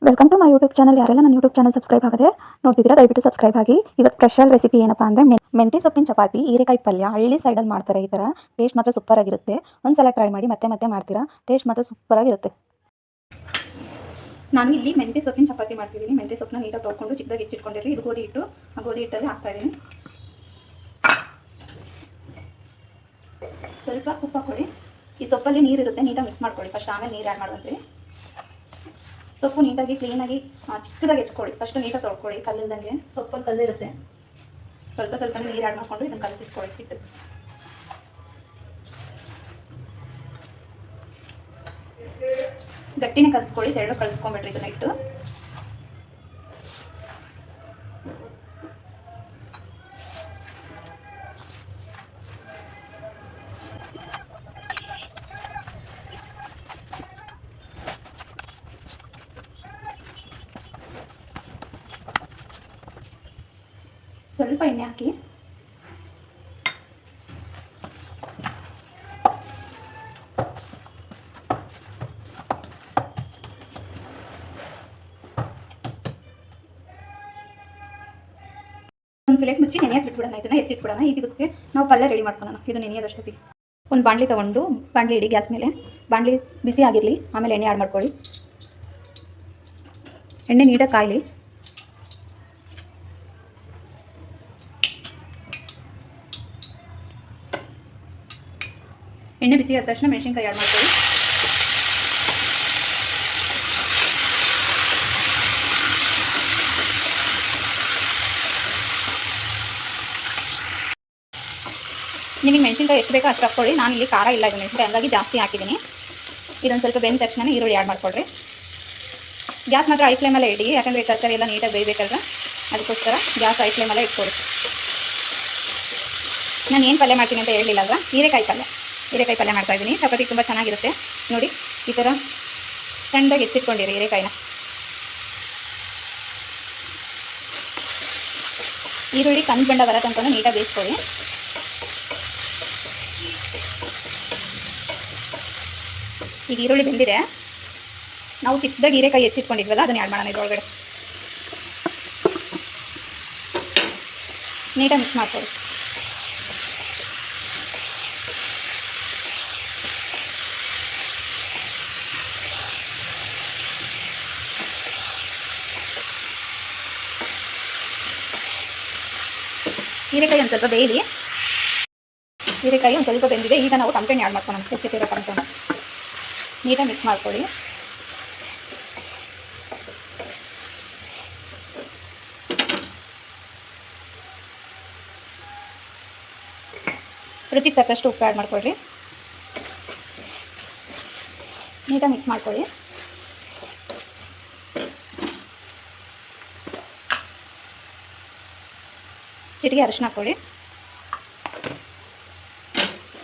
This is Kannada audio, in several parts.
Welcome to my YouTube channel. ಯಾರೆಲ್ಲ ನನ್ನ ಯೂಟ್ಯೂಬ್ ಚಾನಲ್ ಸಬ್ಸ್ಕ್ರೈಬ್ ಆಗದೆ ನೋಡ್ತಿದ್ದೀರಾ ದಯವಿಟ್ಟು ಸಬ್ಸ್ಕ್ರೈಬ್ ಆಗಿ. ಇವತ್ತು ಸ್ಪೆಷಲ್ ರೆಸಿಪಿ ಏನಪ್ಪ ಅಂದರೆ ಮೆಂತ್ಯ ಸೊಪ್ಪಿನ ಚಪಾತಿ, ಹೀರೆಕಾಯಿ ಪಲ್ಯ. ಹಳ್ಳಿ ಸೈಡಲ್ಲಿ ಮಾಡ್ತಾರೆ ಈ ಥರ. ಟೇಸ್ಟ್ ಮಾತ್ರ ಸೂಪರ್ ಆಗಿರುತ್ತೆ. ಒಂದ್ಸಲ ಟ್ರೈ ಮಾಡಿ, ಮತ್ತೆ ಮತ್ತೆ ಮಾಡ್ತೀರಾ. ಟೇಸ್ಟ್ ಮಾತ್ರ ಸೂಪರ್ ಆಗಿರುತ್ತೆ. ನಾನು ಇಲ್ಲಿ ಮೆಂತ್ಯ ಸೊಪ್ಪಿನ ಚಪಾತಿ ಮಾಡ್ತಿದ್ದೀನಿ. ಮೆಂತ್ಯ ಸೊಪ್ಪನ್ನ ನೀಟಾಗಿ ತೊಳ್ಕೊಂಡು ಚಿಕ್ಕದಾಗಿ ಹೆಚ್ಚಿಟ್ಕೊಂಡಿರಿ. ಇದು ಗೋಧಿ ಹಿಟ್ಟು, ಆ ಗೋಧಿ ಹಿಟ್ಟಲ್ಲಿ ಹಾಕ್ತಾಯಿದ್ದೀನಿ. ಸ್ವಲ್ಪ ಉಪ್ಪು ಹಾಕೊಳ್ಳಿ. ಈ ಸೊಪ್ಪಲ್ಲಿ ನೀರಿರುತ್ತೆ, ನೀಟಾಗಿ ಮಿಕ್ಸ್ ಮಾಡ್ಕೊಳ್ಳಿ ಫಸ್ಟ್, ಆಮೇಲೆ ನೀರು ಆ್ಯಡ್ ಮಾಡುವಂತೀವಿ. ಸೊಪ್ಪು ನೀಟಾಗಿ ಕ್ಲೀನಾಗಿ ಚಿಕ್ಕದಾಗಿ ಹೆಚ್ಕೊಳ್ಳಿ. ಫಸ್ಟ್ ನೀಟಾಗಿ ತೊಳ್ಕೊಳ್ಳಿ, ಕಲ್ಲಿಲ್ದಂಗೆ. ಸೊಪ್ಪಲ್ಲಿ ಕಲ್ಲಿರುತ್ತೆ, ಸ್ವಲ್ಪ ಸ್ವಲ್ಪ ನೀರು ಆ್ಯಡ್ ಮಾಡಿಕೊಂಡು ಇದನ್ನು ಕಲಸಿಟ್ಕೊಳ್ಳಿ. ಹಿಟ್ಟು ಗಟ್ಟಿನೇ ಕಲಿಸ್ಕೊಳ್ಳಿ, ತೆರಳು ಕಲಿಸ್ಕೊಂಬಿಡ್ರಿ ಇದನ್ನ ಇಟ್ಟು. ಸ್ವಲ್ಪ ಎಣ್ಣೆ ಹಾಕಿ ಒಂದು ಪ್ಲೇಟ್ ಮುಚ್ಚಿ ನೆನೆಯಕ್ಕೆ ಬಿಟ್ಬಿಡೋಣ. ಇದನ್ನ ಎತ್ತಿಟ್ಬಿಡೋಣ. ಈಗ ಇದಕ್ಕೆ ನಾವು ಪಲ್ಯ ರೆಡಿ ಮಾಡ್ಕೊಳ್ಳೋಣ. ಇದು ನೆನೆಯೋದಷ್ಟೊತ್ತಿಗೆ ಒಂದು ಬಾಣಲಿ ತೊಗೊಂಡು ಬಾಣಲಿ ಇಡಿ ಗ್ಯಾಸ್ ಮೇಲೆ. ಬಾಣಲಿ ಬಿಸಿ ಆಗಿರಲಿ, ಆಮೇಲೆ ಎಣ್ಣೆ ಆ್ಯಡ್ ಮಾಡ್ಕೊಳ್ಳಿ. ಎಣ್ಣೆ ನೀಟಾಗಿ ಕಾಯಲಿ. ಎಣ್ಣೆ ಬಿಸಿ ಆದ ತಕ್ಷಣ ಮೆಣಸಿನ್ಕಾಯಿ ಆ್ಯಡ್ ಮಾಡ್ಕೊಳ್ಳಿ. ನಿಮಗೆ ಮೆಣಸಿನ್ಕಾಯಿ ಎಷ್ಟು ಬೇಕೋ ಅಷ್ಟು ಹಾಕ್ಕೊಳ್ಳಿ. ನಾನು ಇಲ್ಲಿ ಖಾರ ಇಲ್ಲ ಇದು ಮೆಣಸಿನ್ಕಾಯಿ, ಹಂಗಾಗಿ ಜಾಸ್ತಿ ಹಾಕಿದ್ದೀನಿ. ಇದೊಂದು ಸ್ವಲ್ಪ ಬೆಂದ ತಕ್ಷಣ ಈರುಳ್ಳಿ ಆ್ಯಡ್ ಮಾಡ್ಕೊಳ್ರಿ. ಗ್ಯಾಸ್ ಮಾತ್ರ ಐ ಫ್ಲೇಮಲ್ಲೇ ಇಡಿ, ಯಾಕಂದರೆ ತರಕಾರಿ ಎಲ್ಲ ನೀಟಾಗಿ ಬೇಯಬೇಕಲ್ರ, ಅದಕ್ಕೋಸ್ಕರ ಗ್ಯಾಸ್ ಐ ಫ್ಲೇಮಲ್ಲೇ ಇಟ್ಕೊಳ್ಳಿ. ನಾನು ಏನು ಪಲ್ಯ ಮಾಡ್ತೀನಿ ಅಂತ ಹೇಳಲಿಲ್ಲ ಅಲ್ವಾ, ಹೀರೆಕಾಯಿ ಪಲ್ಯ ಮಾಡ್ತಾಯಿದ್ದೀನಿ. ಚಪಾತಿ ತುಂಬ ಚೆನ್ನಾಗಿರುತ್ತೆ ನೋಡಿ. ಈ ಥರ ಸಣ್ಣದಾಗಿ ಹೆಚ್ಚಿಟ್ಕೊಂಡಿರಿ ಹೀರೆಕಾಯಿನ. ಈರುಳ್ಳಿ ಕಂದು ಬಣ್ಣ ಬರೋ ತನಕ ನೀಟಾಗಿ ಬೇಯಿಸ್ಕೊಳ್ಳಿ. ಈಗ ಈರುಳ್ಳಿ ಬೆಂದಿದೆ, ನಾವು ಚಿಕ್ಕದಾಗಿ ಹೀರೆಕಾಯಿ ಹೆಚ್ಚಿಟ್ಕೊಂಡಿದ್ವಲ್ಲ ಅದನ್ನ ಆ್ಯಡ್ ಮಾಡೋಣ. ಇದರೊಳಗಡೆ ನೀಟಾಗಿ ಮಿಕ್ಸ್ ಮಾಡ್ಕೊಳ್ಳಿ. ಹೀರೆಕಾಯಿ ಒಂದು ಸ್ವಲ್ಪ ಬೇಯಲಿ. ಹೀರೆಕಾಯಿ ಒಂದು ಸ್ವಲ್ಪ ಬೆಂದಿದೆ. ಈಗ ನಾವು ಟಮಟೆ ಆ್ಯಡ್ ಮಾಡ್ಕೊಳ್ಳೋಣ. ಹೆಚ್ಚಿಟ್ಟಿರೋ ಟಮಟೆ ನೀಟಾಗಿ ಮಿಕ್ಸ್ ಮಾಡ್ಕೊಳ್ಳಿ. ರುಚಿಗೆ ತಕ್ಕಷ್ಟು ಉಪ್ಪು ಆ್ಯಡ್ ಮಾಡ್ಕೊಳ್ರಿ. ನೀಟಾಗಿ ಮಿಕ್ಸ್ ಮಾಡ್ಕೊಳ್ಳಿ. ಚಿಟಿಕೆ ಅರಿಶಿನ ಹಾಕ್ಕೊಳ್ಳಿ.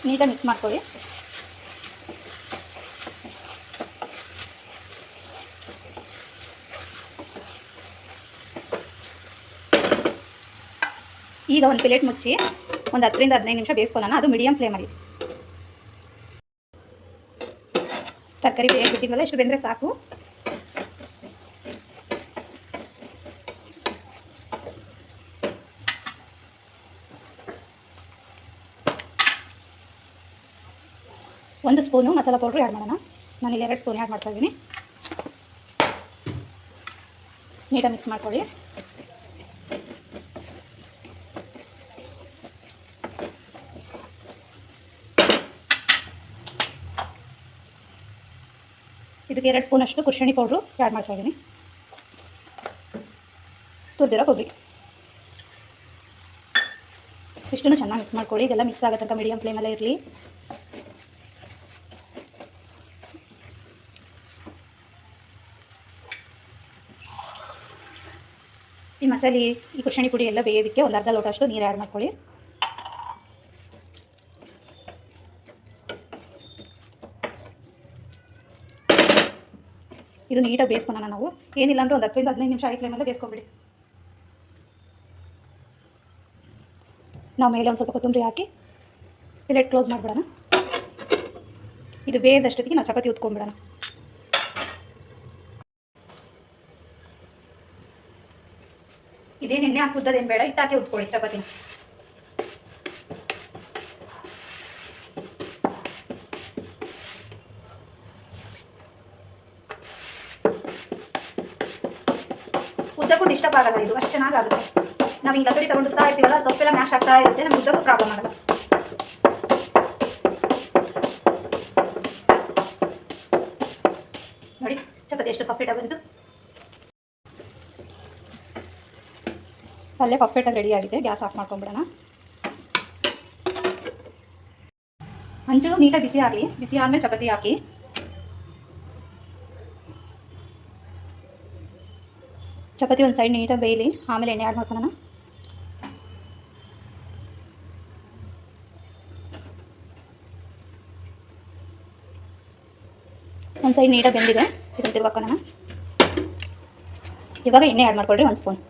ನೀಟಾಗಿ ಮಿಕ್ಸ್ ಮಾಡ್ಕೊಳ್ಳಿ. ಈಗ ಒಂದು ಪ್ಲೇಟ್ ಮುಚ್ಚಿ ಒಂದು 10 ರಿಂದ 15 ನಿಮಿಷ ಬೇಯಿಸ್ಕೊಳ್ಳೋಣ. ಅದು ಮೀಡಿಯಂ ಫ್ಲೇಮಲ್ಲಿ. ತರಕಾರಿ ಬೇಯಕ್ಕೆ ಬಿಟ್ಟಿದ್ವಲ್ಲ, ಎಷ್ಟು ಬೆಂದರೆ ಸಾಕು. ಒಂದು ಸ್ಪೂನು ಮಸಾಲ ಪೌಡ್ರ್ ಆ್ಯಡ್ ಮಾಡೋಣ. ನಾನಿಲ್ಲಿ 2 ಸ್ಪೂನ್ ಆ್ಯಡ್ ಮಾಡ್ತಾಯಿದ್ದೀನಿ. ನೀಟಾಗಿ ಮಿಕ್ಸ್ ಮಾಡ್ಕೊಳ್ಳಿ. ಇದಕ್ಕೆ 2 ಸ್ಪೂನಷ್ಟು ಕುಶಣಿ ಪೌಡ್ರು ಆ್ಯಡ್ ಮಾಡ್ತಾಯಿದ್ದೀನಿ. ತುರಿದಿರೋ ಕೊಬ್ಬರಿ ಇಷ್ಟನ್ನು ಚೆನ್ನಾಗಿ ಮಿಕ್ಸ್ ಮಾಡ್ಕೊಳ್ಳಿ. ಇದೆಲ್ಲ ಮಿಕ್ಸ್ ಆಗೋ ತನಕ ಮೀಡಿಯಂ ಫ್ಲೇಮಲ್ಲೇ ಇರಲಿ. ಈ ಮಸಾಲೆ, ಈ ಕುಶಣಿ ಪುಡಿ ಎಲ್ಲ ಬೇಯೋದಕ್ಕೆ ಒಂದು ಅರ್ಧ ಲೋಟ ಅಷ್ಟು ನೀರು ಆ್ಯಡ್ ಮಾಡ್ಕೊಳ್ಳಿ. ಇದು ನೀಟಾಗಿ ಬೇಯಿಸ್ಕೊಳ್ಳೋಣ ನಾವು. ಏನಿಲ್ಲ ಅಂದರೆ ಒಂದು 10 ರಿಂದ 15 ನಿಮಿಷ ಐ ಫ್ಲೇಮಲ್ಲೇ ಬೇಯಿಸ್ಕೊಂಬಿಡಿ. ನಾವು ಮೇಲೆ ಒಂದು ಸ್ವಲ್ಪ ಕೊತ್ತಂಬರಿ ಹಾಕಿ ಪ್ಲೇಟ್ ಕ್ಲೋಸ್ ಮಾಡಿಬಿಡೋಣ. ಇದು ಬೇಯದಷ್ಟೊತ್ತಿಗೆ ನಾವು ಚಪಾತಿ ಉತ್ಕೊಂಡ್ಬಿಡೋಣ. ಇದೇನು ಎಣ್ಣೆ ಹಾಕಿ ಉದ್ದದೇನು ಬೇಡ, ಹಿಟ್ಟಾಕಿ ಉದ್ಕೊಳ್ಳಿ ಚಪಾತಿನ. ಉದ್ದಕ್ಕೂ ಡಿಸ್ಟರ್ಬ್ ಆಗಲ್ಲ, ಇದು ಅಷ್ಟು ಚೆನ್ನಾಗಾಗುತ್ತೆ. ನಾವು ಹಿಂಗೆ ಲಕಡಿ ತಗೊಂಡ್ತಾ ಇರ್ತೀವಲ್ಲ, ಸೊಪ್ಪೆಲ್ಲ ಮ್ಯಾಶ್ ಆಗ್ತಾ ಇರುತ್ತೆ, ನಮ್ಗೆ ಉದ್ದಕ್ಕೂ ಪ್ರಾಬ್ಲಮ್ ಆಗಲ್ಲ. ನೋಡಿ ಚಪಾತಿ ಎಷ್ಟು ಪರ್ಫೆಕ್ಟಾಗಿ ಬಂತು. ಪಲ್ಯ ಪರ್ಫೆಕ್ಟಾಗಿ ರೆಡಿ ಆಗಿದೆ. Gas off ಮಾಡ್ಕೊಂಡ್ಬಿಡೋಣ. ಹಂಚು ನೀಟಾಗಿ ಬಿಸಿ ಆಗಲಿ. ಬಿಸಿ ಆದಮೇಲೆ ಚಪಾತಿ ಹಾಕಿ. ಚಪಾತಿ ಒಂದು ಸೈಡ್ ನೀಟಾಗಿ ಬೇಯಲಿ, ಆಮೇಲೆ ಎಣ್ಣೆ ಆ್ಯಡ್ ಮಾಡ್ಕೊಳ್ಳೋಣ. ಒಂದು ಸೈಡ್ ನೀಟಾಗಿ ಬೆಂದಿದೆ, ಇದನ್ನು ತಿರ್ವಾಕೋಣ. ಇವಾಗ ಎಣ್ಣೆ ಆ್ಯಡ್ ಮಾಡ್ಕೊಳ್ರಿ, 1 ಸ್ಪೂನ್.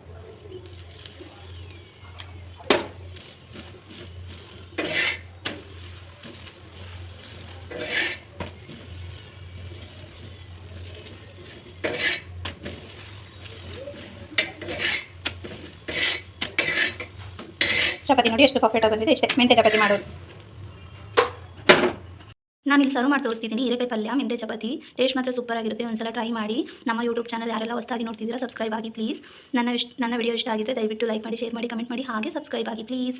ಚಪಾತಿ ನೋಡಿ ಎಷ್ಟು ಪರ್ಫೆಕ್ಟಾಗಿ ಬಂದಿದೆ. ಇಷ್ಟೇ ಮೆಂತೆ ಚಪಾತಿ ಮಾಡೋದು. ನಾನಿಲ್ಲಿ ಸರ್ವ್ ಮಾಡಿ ತೋರಿಸ್ತಿದ್ದೀನಿ ಹೀರೆಕಾಯಿ ಪಲ್ಯ ಮೆಂತೆ ಚಪಾತಿ. ಟೇಸ್ಟ್ ಮಾತ್ರ ಸೂಪರ್ ಆಗಿರುತ್ತೆ. ಒಂದ್ಸಲ ಟ್ರೈ ಮಾಡಿ. ನಮ್ಮ ಯೂಟ್ಯೂಬ್ ಚಾನಲ್ ಯಾರೆಲ್ಲ ಹೊಸದಾಗಿ ನೋಡ್ತಿದ್ದೀರಾ ಸಬ್ಸ್ಕ್ರೈಬ್ ಆಗಿ ಪ್ಲೀಸ್. ನನ್ನ ವಿಡಿಯೋ ಇಷ್ಟ ಆಗಿದ್ರೆ ದಯವಿಟ್ಟು ಲೈಕ್ ಮಾಡಿ, ಶೇರ್ ಮಾಡಿ, ಕಮೆಂಟ್ ಮಾಡಿ, ಹಾಗೆ ಸಬ್ಸ್ಕ್ರೈಬ್ ಆಗಿ ಪ್ಲೀಸ್.